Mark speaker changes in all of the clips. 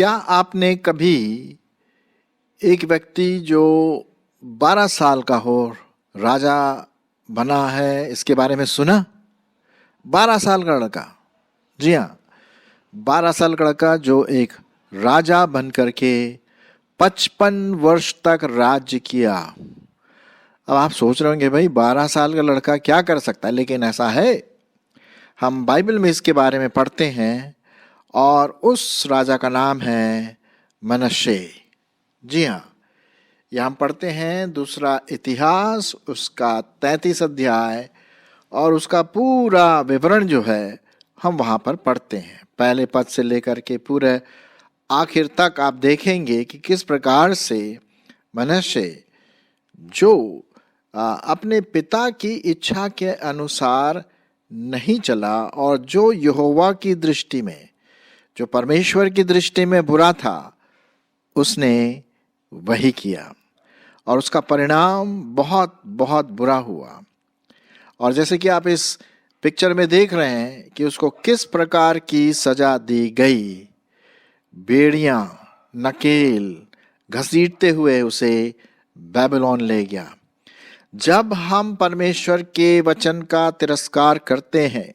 Speaker 1: क्या आपने कभी एक व्यक्ति जो 12 साल का हो राजा बना है इसके बारे में सुना? 12 साल का लड़का, जी हाँ, 12 साल का लड़का जो एक राजा बन करके 55 वर्ष तक राज्य किया। अब आप सोच रहे होंगे भाई 12 साल का लड़का क्या कर सकता है, लेकिन ऐसा है। हम बाइबल में इसके बारे में पढ़ते हैं और उस राजा का नाम है मनश्शे। जी हाँ, यह हम पढ़ते हैं दूसरा इतिहास उसका 33 अध्याय और उसका पूरा विवरण जो है हम वहाँ पर पढ़ते हैं। पहले पद से लेकर के पूरे आखिर तक आप देखेंगे कि किस प्रकार से मनश्शे जो अपने पिता की इच्छा के अनुसार नहीं चला और जो यहोवा की दृष्टि में, जो परमेश्वर की दृष्टि में बुरा था, उसने वही किया और उसका परिणाम बहुत बहुत बुरा हुआ। और जैसे कि आप इस पिक्चर में देख रहे हैं कि उसको किस प्रकार की सजा दी गई। बेड़ियां, नकेल घसीटते हुए उसे बेबीलोन ले गया। जब हम परमेश्वर के वचन का तिरस्कार करते हैं,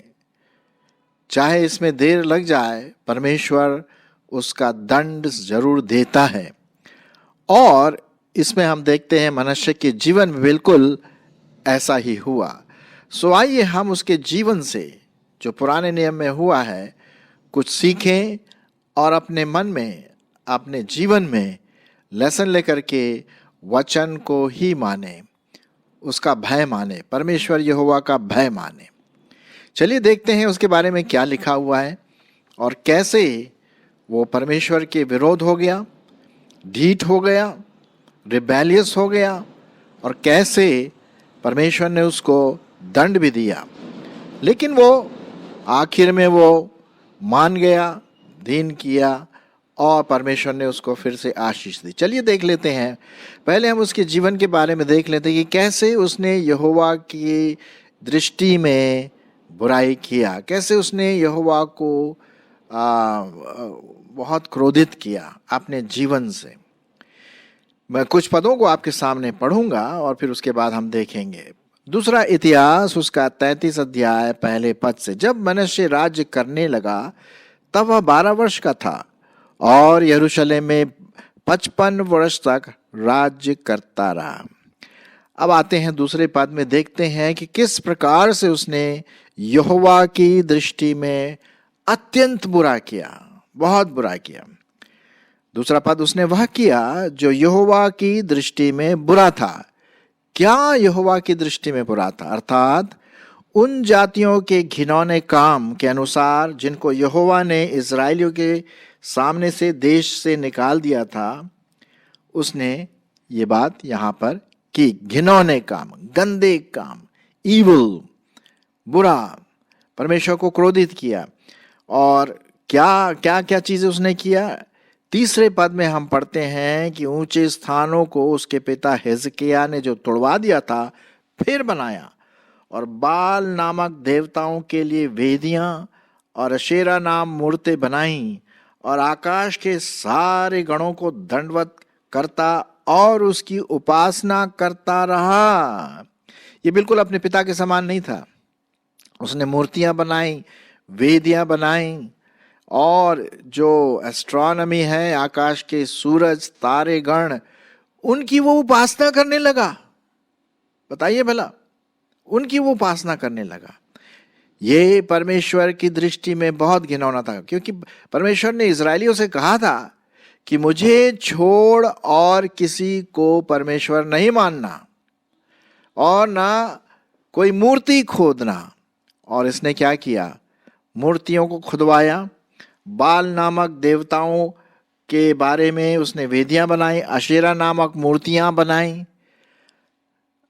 Speaker 1: चाहे इसमें देर लग जाए, परमेश्वर उसका दंड जरूर देता है। और इसमें हम देखते हैं मनश्शे के जीवन में बिल्कुल ऐसा ही हुआ। सो आइए हम उसके जीवन से, जो पुराने नियम में हुआ है, कुछ सीखें और अपने मन में, अपने जीवन में लेसन लेकर के वचन को ही माने, उसका भय माने, परमेश्वर यहोवा का भय माने। चलिए देखते हैं उसके बारे में क्या लिखा हुआ है और कैसे वो परमेश्वर के विरोध हो गया, ढीठ हो गया, रिबेलियस हो गया और कैसे परमेश्वर ने उसको दंड भी दिया, लेकिन वो आखिर में वो मान गया, दीन किया और परमेश्वर ने उसको फिर से आशीष दी। चलिए देख लेते हैं। पहले हम उसके जीवन के बारे में देख लेते हैं कि कैसे उसने यहोवा की दृष्टि में बुराई किया, कैसे उसने यहोवा को बहुत क्रोधित किया अपने जीवन से। मैं कुछ पदों को आपके सामने पढ़ूंगा और फिर उसके बाद हम देखेंगे। दूसरा इतिहास उसका 33 अध्याय पहले पद से। जब मनश्शे राज्य करने लगा तब वह 12 वर्ष का था और यरूशलेम में 55 वर्ष तक राज्य करता रहा। अब आते हैं दूसरे पद में, देखते हैं कि किस प्रकार से उसने यहोवा की दृष्टि में अत्यंत बुरा किया, बहुत बुरा किया। दूसरा पद, उसने वह किया जो यहोवा की दृष्टि में बुरा था। क्या यहोवा की दृष्टि में बुरा था? अर्थात उन जातियों के घिनौने काम के अनुसार जिनको यहोवा ने इजराइलियों के सामने से, देश से निकाल दिया था, उसने ये बात यहाँ पर की। घिनौने काम, गंदे काम, ईवल, बुरा, परमेश्वर को क्रोधित किया। और क्या क्या क्या चीजें उसने किया? तीसरे पद में हम पढ़ते हैं कि ऊंचे स्थानों को उसके पिता हिजकिय्याह ने जो तोड़वा दिया था फिर बनाया और बाल नामक देवताओं के लिए वेदियां और अशेरा नाम मूर्तें बनाई और आकाश के सारे गणों को दंडवत करता और उसकी उपासना करता रहा। ये बिल्कुल अपने पिता के समान नहीं था। उसने मूर्तियां बनाई, वेदियां बनाई और जो एस्ट्रोनॉमी है, आकाश के सूरज, तारे, गण, उनकी वो उपासना करने लगा। बताइए भला, उनकी वो उपासना करने लगा। ये परमेश्वर की दृष्टि में बहुत घिनौना था, क्योंकि परमेश्वर ने इजरायलियों से कहा था कि मुझे छोड़ और किसी को परमेश्वर नहीं मानना और ना कोई मूर्ति खोदना। और इसने क्या किया? मूर्तियों को खुदवाया, बाल नामक देवताओं के बारे में उसने वेदियां बनाई, अशेरा नामक मूर्तियां बनाई।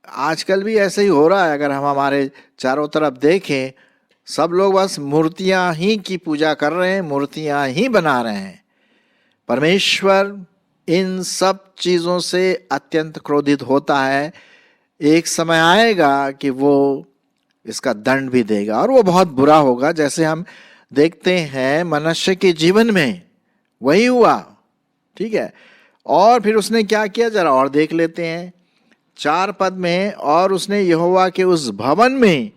Speaker 1: आजकल भी ऐसे ही हो रहा है। अगर हम हमारे चारों तरफ देखें, सब लोग बस मूर्तियां ही की पूजा कर रहे हैं, मूर्तियां ही बना रहे हैं। परमेश्वर इन सब चीजों से अत्यंत क्रोधित होता है। एक समय आएगा कि वो इसका दंड भी देगा और वो बहुत बुरा होगा। जैसे हम देखते हैं मनश्शे के जीवन में वही हुआ, ठीक है। और फिर उसने क्या किया, जरा और देख लेते हैं 4 पद में। और उसने यहोवा के उस भवन में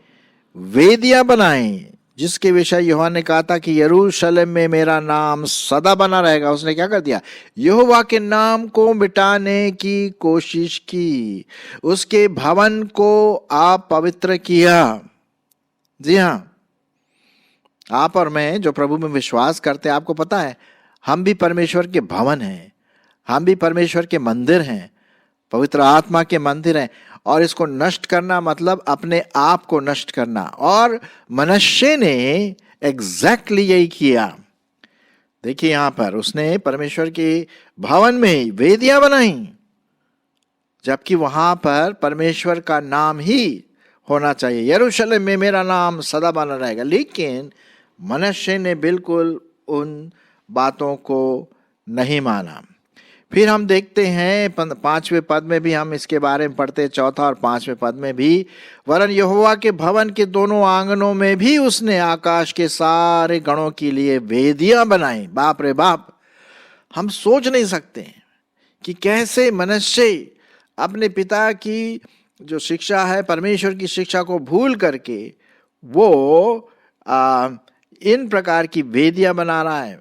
Speaker 1: वेदियां बनाई जिसके विषय यहोवा ने कहा था कि यरूशलेम में मेरा नाम सदा बना रहेगा। उसने क्या कर दिया, यहोवा के नाम को मिटाने की कोशिश की, उसके भवन को आप पवित्र किया। जी हाँ, आप और मैं जो प्रभु में विश्वास करते हैं, आपको पता है हम भी परमेश्वर के भवन हैं, हम भी परमेश्वर के मंदिर हैं, पवित्र आत्मा के मंदिर हैं। और इसको नष्ट करना मतलब अपने आप को नष्ट करना। और मनुष्य ने एग्जैक्टली यही किया। देखिए यहां पर उसने परमेश्वर के भवन में वेदियां बनाई, जबकि वहां पर परमेश्वर का नाम ही होना चाहिए, यरूशलेम में मेरा नाम सदा बना रहेगा। लेकिन मनुष्य ने बिल्कुल उन बातों को नहीं माना। फिर हम देखते हैं 5वें पद में भी हम इसके बारे में पढ़ते हैं, 4 और 5वें पद में भी, वरन यहोवा के भवन के दोनों आंगनों में भी उसने आकाश के सारे गणों के लिए वेदियां बनाई। बाप रे बाप, हम सोच नहीं सकते कि कैसे मनुष्य अपने पिता की जो शिक्षा है, परमेश्वर की शिक्षा को भूल करके वो इन प्रकार की वेदियां बना रहा है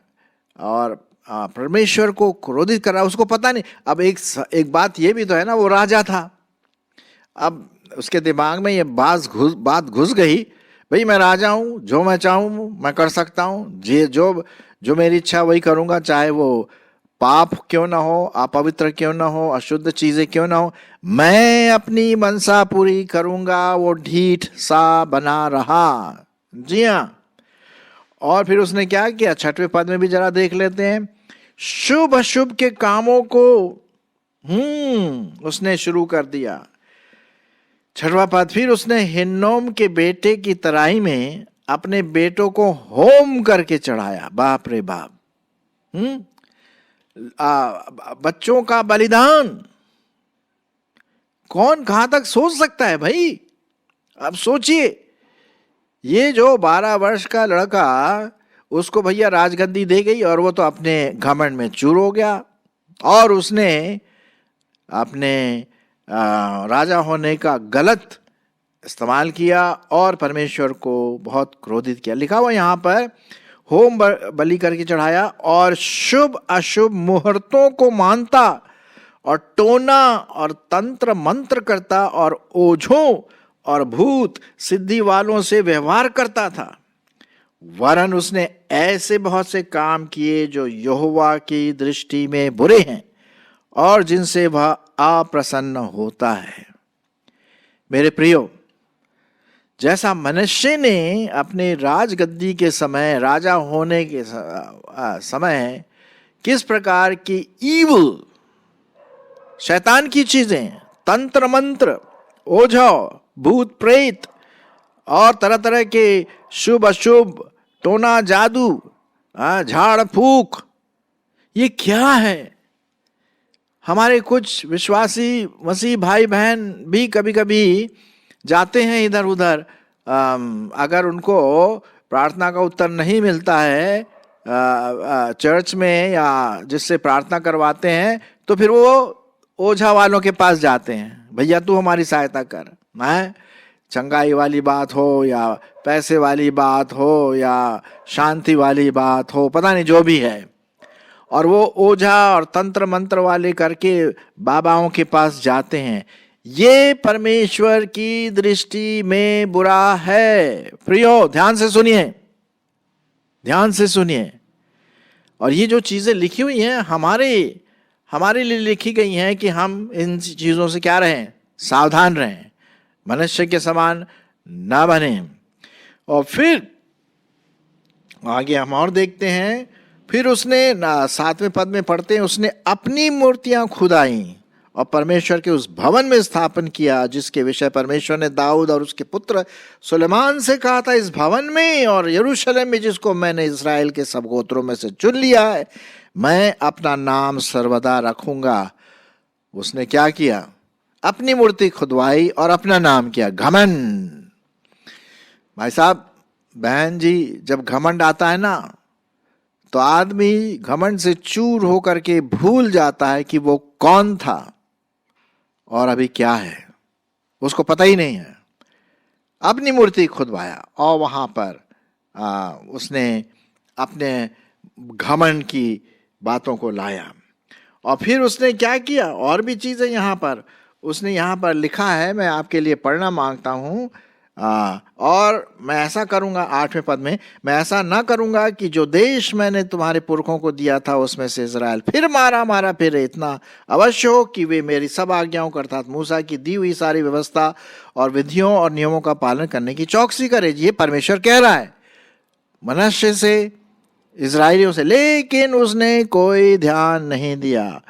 Speaker 1: और परमेश्वर को क्रोधित कर रहा है। उसको पता नहीं। अब एक बात ये भी तो है ना, वो राजा था। अब उसके दिमाग में ये बात घुस गई, भाई मैं राजा हूँ, जो मैं चाहूँ मैं कर सकता हूँ, जो मेरी इच्छा वही करूँगा, चाहे वो पाप क्यों ना हो, अपवित्र क्यों ना हो, अशुद्ध चीजें क्यों ना हो, मैं अपनी मनसा पूरी करूँगा। वो ढीठ सा बना रहा। जी हाँ। और फिर उसने क्या किया, 6वें पद में भी जरा देख लेते हैं। शुभ अशुभ के कामों को उसने शुरू कर दिया। 6वां पद, फिर उसने हिन्नोम के बेटे की तराई में अपने बेटों को होम करके चढ़ाया। बाप रे बाप, बच्चों का बलिदान कौन कहां तक सोच सकता है भाई। अब सोचिए, ये जो 12 वर्ष का लड़का, उसको भैया राजगद्दी दे गई और वो तो अपने घमंड में चूर हो गया और उसने अपने राजा होने का गलत इस्तेमाल किया और परमेश्वर को बहुत क्रोधित किया। लिखा हुआ यहाँ पर, होम बलि करके चढ़ाया और शुभ अशुभ मुहूर्तों को मानता और टोना और तंत्र मंत्र करता और ओझों और भूत सिद्धि वालों से व्यवहार करता था। वरन उसने ऐसे बहुत से काम किए जो यहोवा की दृष्टि में बुरे हैं और जिनसे वह अप्रसन्न होता है। मेरे प्रियो, जैसा मनुष्य ने अपने राजगद्दी के समय, राजा होने के समय किस प्रकार की ईवल, शैतान की चीजें, तंत्र मंत्र, ओझा, भूत प्रेत और तरह तरह के शुभ अशुभ, टोना जादू, झाड़ फूक, ये क्या है। हमारे कुछ विश्वासी मसीह भाई बहन भी कभी कभी जाते हैं इधर उधर, अगर उनको प्रार्थना का उत्तर नहीं मिलता है चर्च में या जिससे प्रार्थना करवाते हैं, तो फिर वो ओझा वालों के पास जाते हैं, भैया तू हमारी सहायता कर। मैं चंगाई वाली बात हो या पैसे वाली बात हो या शांति वाली बात हो, पता नहीं जो भी है, और वो ओझा और तंत्र मंत्र वाले करके बाबाओं के पास जाते हैं। ये परमेश्वर की दृष्टि में बुरा है। प्रियो, ध्यान से सुनिए, ध्यान से सुनिए। और ये जो चीजें लिखी हुई हैं हमारे लिए लिखी गई हैं कि हम इन चीजों से क्या रहें, सावधान रहें, मनुष्य के समान ना बने। और फिर आगे हम और देखते हैं, फिर उसने 7वें पद में पढ़ते हैं, उसने अपनी मूर्तियां खुदाई और परमेश्वर के उस भवन में स्थापन किया जिसके विषय परमेश्वर ने दाऊद और उसके पुत्र सुलेमान से कहा था, इस भवन में और यरूशलेम में जिसको मैंने इस्राएल के सब गोत्रों में से चुन लिया है, मैं अपना नाम सर्वदा रखूंगा। उसने क्या किया, अपनी मूर्ति खुदवाई और अपना नाम किया, घमंड। भाई साहब, बहन जी, जब घमंड आता है ना तो आदमी घमंड से चूर होकर के भूल जाता है कि वो कौन था और अभी क्या है, उसको पता ही नहीं है। अपनी मूर्ति खुदवाया और वहां पर उसने अपने घमंड की बातों को लाया। और फिर उसने क्या किया, और भी चीजें यहां पर उसने यहां पर लिखा है, मैं आपके लिए पढ़ना मांगता हूं। और मैं ऐसा करूंगा, 8वें पद में, मैं ऐसा ना करूंगा कि जो देश मैंने तुम्हारे पुरखों को दिया था उसमें से इजराइल फिर मारा फिरे। इतना अवश्य हो कि वे मेरी सब आज्ञाओं को अर्थात मूसा की दी हुई सारी व्यवस्था और विधियों और नियमों का पालन करने की चौकसी करे। ये परमेश्वर कह रहा है मनश्शे से, इजराइलियों से, लेकिन उसने कोई ध्यान नहीं दिया।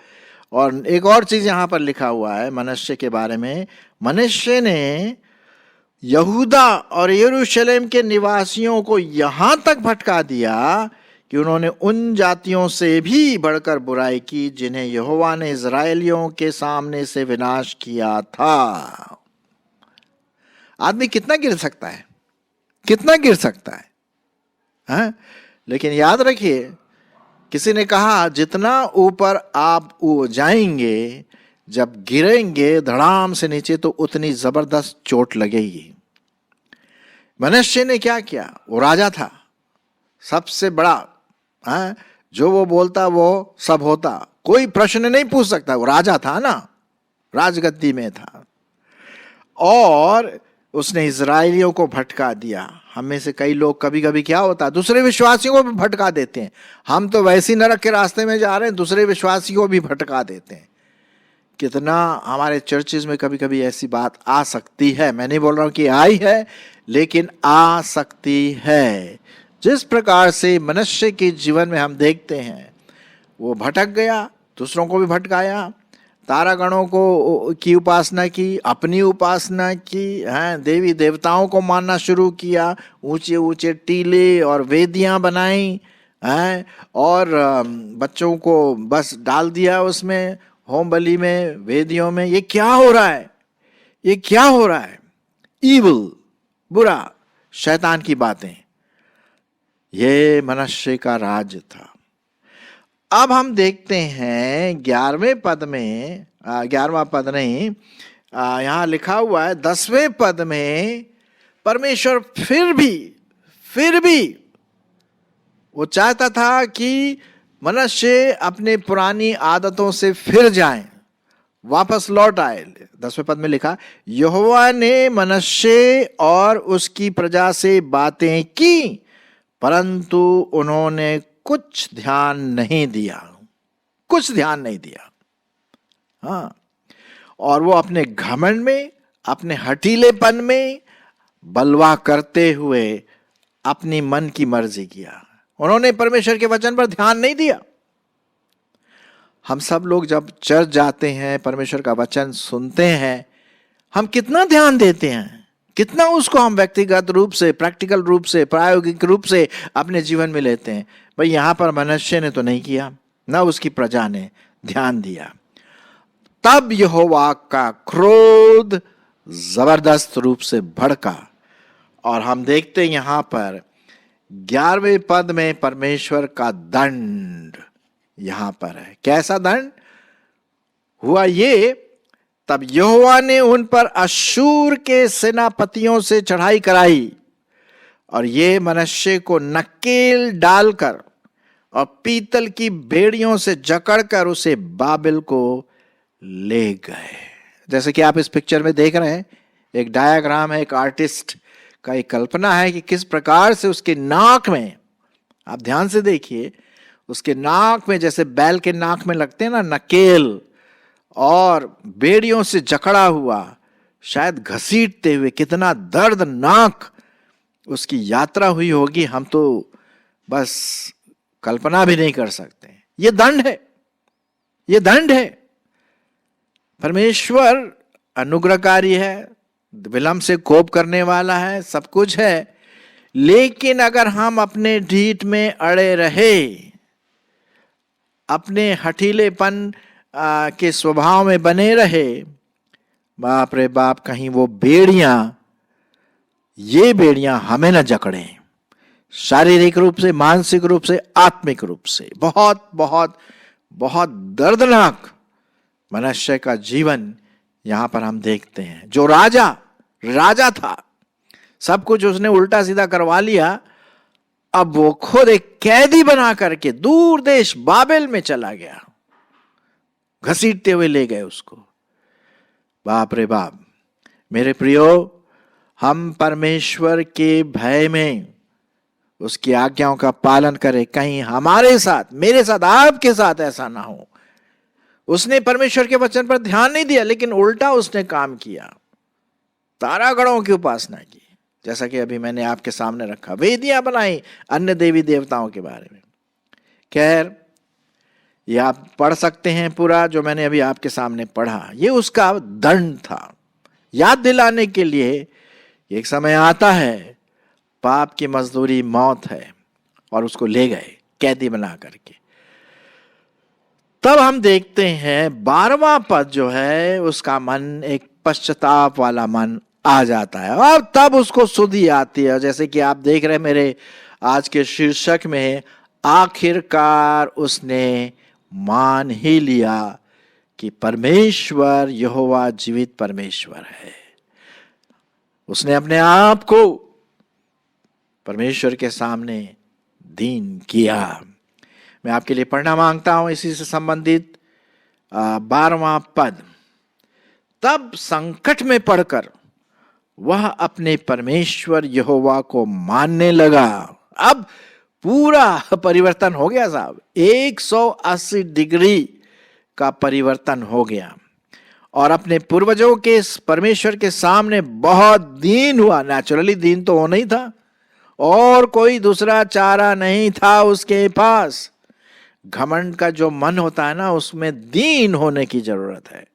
Speaker 1: और एक और चीज यहां पर लिखा हुआ है मनश्शे के बारे में, मनश्शे ने यहूदा और यरूशलेम के निवासियों को यहां तक भटका दिया कि उन्होंने उन जातियों से भी बढ़कर बुराई की जिन्हें यहोवा ने इजराइलियों के सामने से विनाश किया था। आदमी कितना गिर सकता है, कितना गिर सकता है, हाँ? लेकिन याद रखिए, किसी ने कहा जितना ऊपर आप जाएंगे, जब गिरेंगे धड़ाम से नीचे तो उतनी जबरदस्त चोट लगेगी। मनश्शे ने क्या किया, वो राजा था, सबसे बड़ा, हाँ? जो वो बोलता वो सब होता, कोई प्रश्न नहीं पूछ सकता, वो राजा था ना, राजगद्दी में था। और उसने इजराइलियों को भटका दिया। हम में से कई लोग कभी कभी क्या होता है, दूसरे विश्वासियों को भी भटका देते हैं। हम तो वैसी नरक के रास्ते में जा रहे हैं, दूसरे विश्वासियों को भी भटका देते हैं। कितना हमारे चर्चेज में कभी कभी ऐसी बात आ सकती है, मैं नहीं बोल रहा हूं कि आई है, लेकिन आ सकती है। जिस प्रकार से मनुष्य के जीवन में हम देखते हैं, वो भटक गया, दूसरों को भी भटकाया, तारागणों को की उपासना की, अपनी उपासना की, हैं, देवी देवताओं को मानना शुरू किया, ऊंचे ऊंचे टीले और वेदियां बनाई, हैं, और बच्चों को बस डाल दिया उसमें, होम बलि में, वेदियों में। ये क्या हो रहा है, ये क्या हो रहा है? ईविल, बुरा, शैतान की बातें। ये मनुष्य का राज था। अब हम देखते हैं 11वें पद में, 11वां पद नहीं, यहां लिखा हुआ है 10वें पद में, परमेश्वर फिर भी वो चाहता था कि मनुष्य अपने पुरानी आदतों से फिर जाएं, वापस लौट आए। 10वें पद में लिखा, यहोवा ने मनुष्य और उसकी प्रजा से बातें की, परंतु उन्होंने कुछ ध्यान नहीं दिया, कुछ ध्यान नहीं दिया। हाँ, और वो अपने घमंड में, अपने हठीलेपन में बलवा करते हुए अपनी मन की मर्जी किया। उन्होंने परमेश्वर के वचन पर ध्यान नहीं दिया। हम सब लोग जब चर्च जाते हैं, परमेश्वर का वचन सुनते हैं, हम कितना ध्यान देते हैं, कितना उसको हम व्यक्तिगत रूप से, प्रैक्टिकल रूप से, प्रायोगिक रूप से अपने जीवन में लेते हैं। भाई यहां पर मनुष्य ने तो नहीं किया, ना उसकी प्रजा ने ध्यान दिया। तब यहोवा का क्रोध जबरदस्त रूप से भड़का। और हम देखते हैं यहां पर 11वें पद में परमेश्वर का दंड यहां पर है। कैसा दंड हुआ ये? तब यहोवा ने उन पर अश्शूर के सेनापतियों से चढ़ाई कराई, और ये मनुष्य को नकेल डालकर और पीतल की बेड़ियों से जकड़कर उसे बाबिल को ले गए। जैसे कि आप इस पिक्चर में देख रहे हैं, एक डायग्राम है, एक आर्टिस्ट का एक कल्पना है कि किस प्रकार से उसके नाक में, आप ध्यान से देखिए, उसके नाक में जैसे बैल के नाक में लगते हैं ना नकेल, और बेड़ियों से जकड़ा हुआ, शायद घसीटते हुए, कितना दर्दनाक उसकी यात्रा हुई होगी, हम तो बस कल्पना भी नहीं कर सकते। ये दंड है, ये दंड है। परमेश्वर अनुग्रहकारी है, विलंब से कोप करने वाला है, सब कुछ है, लेकिन अगर हम अपने ढीठ में अड़े रहे, अपने हठीलेपन के स्वभाव में बने रहे, बाप रे बाप, कहीं वो बेड़ियां, ये बेड़ियां हमें न जकड़ें, शारीरिक रूप से, मानसिक रूप से, आत्मिक रूप से। बहुत बहुत बहुत दर्दनाक मनुष्य का जीवन यहां पर हम देखते हैं। जो राजा था, सब कुछ उसने उल्टा सीधा करवा लिया, अब वो खुद एक कैदी बना करके दूर देश बाबेल में चला गया, घसीटते हुए ले गए उसको। बाप रे बाप। मेरे प्रियो, हम परमेश्वर के भय में उसकी आज्ञाओं का पालन करें, कहीं हमारे साथ, मेरे साथ, आपके साथ ऐसा ना हो। उसने परमेश्वर के वचन पर ध्यान नहीं दिया, लेकिन उल्टा उसने काम किया, तारागणों की उपासना की, जैसा कि अभी मैंने आपके सामने रखा, वेदियां बनाई अन्य देवी देवताओं के बारे में। खैर, ये आप पढ़ सकते हैं पूरा, जो मैंने अभी आपके सामने पढ़ा, ये उसका दंड था। याद दिलाने के लिए एक समय आता है, पाप की मजदूरी मौत है, और उसको ले गए कैदी बना करके। तब हम देखते हैं 12वां पद जो है, उसका मन एक पश्चाताप वाला मन आ जाता है, और तब उसको सुधि आती है। जैसे कि आप देख रहे हैं मेरे आज के शीर्षक में, आखिरकार उसने मान ही लिया कि परमेश्वर यहोवा जीवित परमेश्वर है। उसने अपने आप को परमेश्वर के सामने दीन किया। मैं आपके लिए पढ़ना मांगता हूं इसी से संबंधित 12वां पद। तब संकट में पड़कर वह अपने परमेश्वर यहोवा को मानने लगा। अब पूरा परिवर्तन हो गया साहब, 180 डिग्री का परिवर्तन हो गया, और अपने पूर्वजों के परमेश्वर के सामने बहुत दीन हुआ। नेचुरली दीन तो होना ही था, और कोई दूसरा चारा नहीं था उसके पास। घमंड का जो मन होता है ना, उसमें दीन होने की जरूरत है,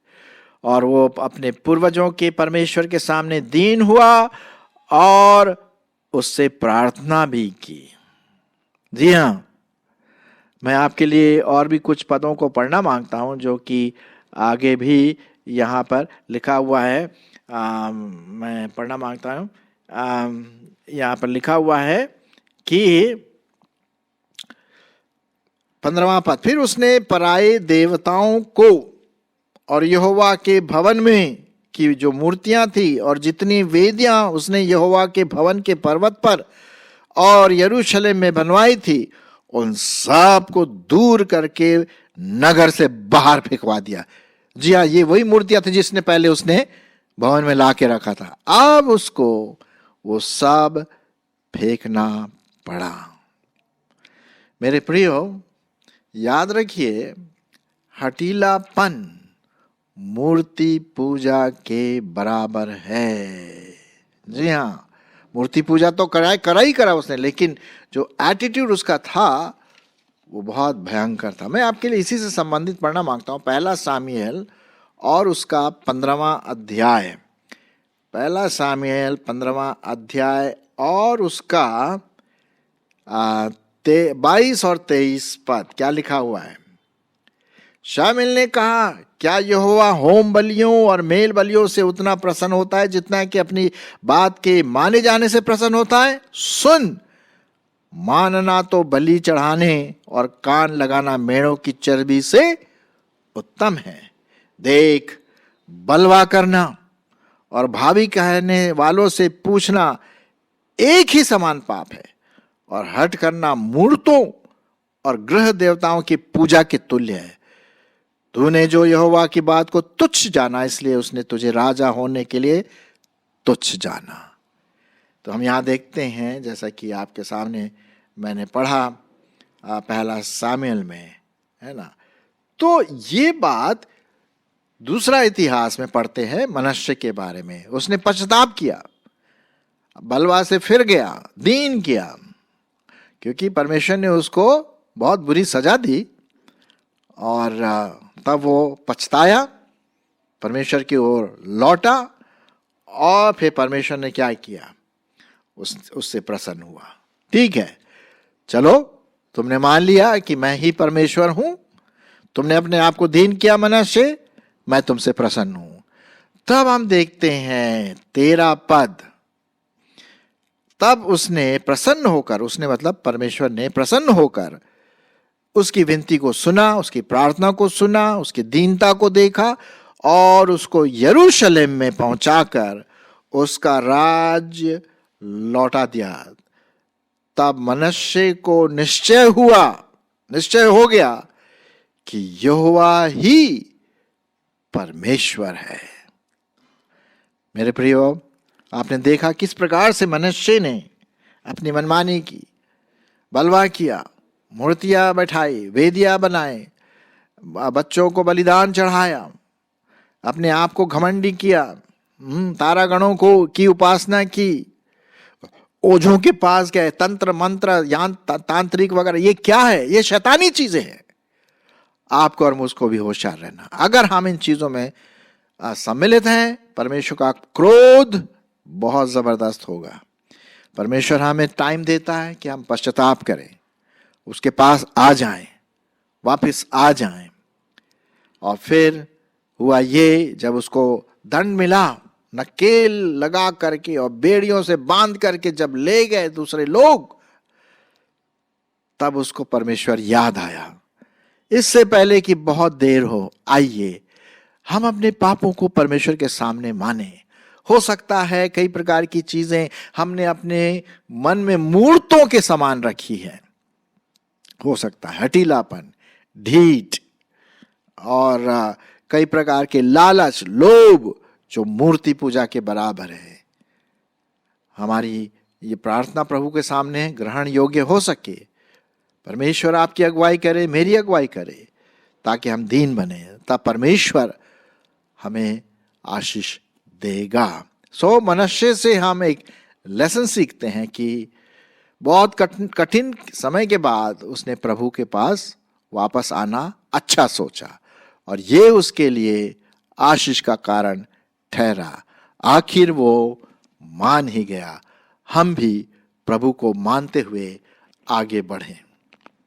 Speaker 1: और वो अपने पूर्वजों के परमेश्वर के सामने दीन हुआ और उससे प्रार्थना भी की। जी हां, मैं आपके लिए और भी कुछ पदों को पढ़ना मांगता हूं, जो कि आगे भी यहां पर लिखा हुआ है। मैं पढ़ना मांगता हूं। यहां पर लिखा हुआ है कि 15वां पद, फिर उसने पराये देवताओं को और यहोवा के भवन में की जो मूर्तियां थी और जितनी वेदियां उसने यहोवा के भवन के पर्वत पर और यरूशलेम में बनवाई थी, उन सब को दूर करके नगर से बाहर फेंकवा दिया। जी हाँ, ये वही मूर्तियां थी जिसने पहले उसने भवन में ला के रखा था। अब उसको वो सब फेंकना पड़ा। मेरे प्रियो, याद रखिए, हठीलापन मूर्ति पूजा के बराबर है। जी हाँ, मूर्ति पूजा तो करा उसने, लेकिन जो एटीट्यूड उसका था वो बहुत भयंकर था। मैं आपके लिए इसी से संबंधित पढ़ना मांगता हूँ, 1 सामुएल और उसका 15वां अध्याय। 1 सामुएल 15वां अध्याय और उसका 22 और 23 पद। क्या लिखा हुआ है? शामुएल ने कहा, क्या यहोवा होम बलियों और मेल बलियों से उतना प्रसन्न होता है जितना कि अपनी बात के माने जाने से प्रसन्न होता है? सुन, मानना तो बलि चढ़ाने और कान लगाना मेढ़ों की चर्बी से उत्तम है। देख, बलवा करना और भावी कहने वालों से पूछना एक ही समान पाप है, और हठ करना मूर्तों और गृह देवताओं की पूजा के तुल्य है। तूने जो यहोवा की बात को तुच्छ जाना, इसलिए उसने तुझे राजा होने के लिए तुच्छ जाना। तो हम यहां देखते हैं, जैसा कि आपके सामने मैंने पढ़ा 1 सामुएल में, है ना। तो ये बात दूसरा इतिहास में पढ़ते हैं मनश्शे के बारे में। उसने पश्चाताप किया, बलवा से फिर गया, दीन किया, क्योंकि परमेश्वर ने उसको बहुत बुरी सजा दी, और तब वो पछताया, परमेश्वर की ओर लौटा, और फिर परमेश्वर ने क्या किया, उससे प्रसन्न हुआ। ठीक है, चलो, तुमने मान लिया कि मैं ही परमेश्वर हूं, तुमने अपने आप को दीन किया मनश्शे, मैं तुमसे प्रसन्न हूं। तब हम देखते हैं 13 पद। तब उसने प्रसन्न होकर, उसने मतलब परमेश्वर ने प्रसन्न होकर उसकी विनती को सुना, उसकी प्रार्थना को सुना, उसकी दीनता को देखा और उसको यरूशलेम में पहुंचाकर उसका राज्य लौटा दिया। तब मनश्शे को निश्चय हो गया कि यहोवा ही परमेश्वर है। मेरे प्रियो, आपने देखा किस प्रकार से मनश्शे ने अपनी मनमानी की, बलवा किया, मूर्तियां बैठाई, वेदियां बनाए, बच्चों को बलिदान चढ़ाया, अपने आप को घमंडी किया, तारागणों को की उपासना की, ओझों के पास गए, तंत्र मंत्र तांत्रिक वगैरह, ये क्या है? ये शैतानी चीजें हैं। आपको और मुझको भी होशियार रहना। अगर हम इन चीजों में सम्मिलित हैं, परमेश्वर का क्रोध बहुत जबरदस्त होगा। परमेश्वर हमें टाइम देता है कि हम पश्चाताप करें, उसके पास आ जाएं, वापस आ जाएं। और फिर हुआ ये, जब उसको दंड मिला, नकेल लगा करके और बेड़ियों से बांध करके जब ले गए दूसरे लोग, तब उसको परमेश्वर याद आया। इससे पहले कि बहुत देर हो, आइए हम अपने पापों को परमेश्वर के सामने माने। हो सकता है कई प्रकार की चीजें हमने अपने मन में मूर्तों के समान रखी है। हो सकता है हठीलापन, ढीठ और कई प्रकार के लालच, लोभ, जो मूर्ति पूजा के बराबर है। हमारी ये प्रार्थना प्रभु के सामने ग्रहण योग्य हो सके। परमेश्वर आपकी अगुवाई करे, मेरी अगुवाई करे, ताकि हम दीन बने, तब परमेश्वर हमें आशीष देगा। सो मनश्शे से हम एक लेसन सीखते हैं कि बहुत कठिन समय के बाद उसने प्रभु के पास वापस आना अच्छा सोचा और ये उसके लिए आशीष का कारण ठहरा। आखिर वो मान ही गया। हम भी प्रभु को मानते हुए आगे बढ़ें।